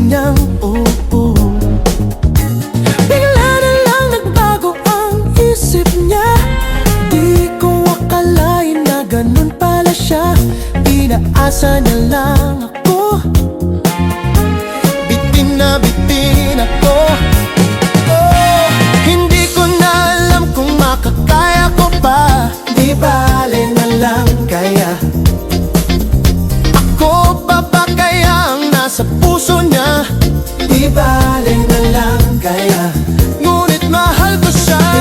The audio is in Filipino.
niyang oo. Bigla na lang nagbago ang isip niya. Di ko akalain na ganun pala siya. Inaasa niya lang ako. Bitin na bitin ako. Oh, hindi ko na alam kung makakaya ko pa. Di bale na lang kaya. Ako pa ba kaya ang nasa puso niya? Di bale na lang kaya. Ngunit mahal ko siya.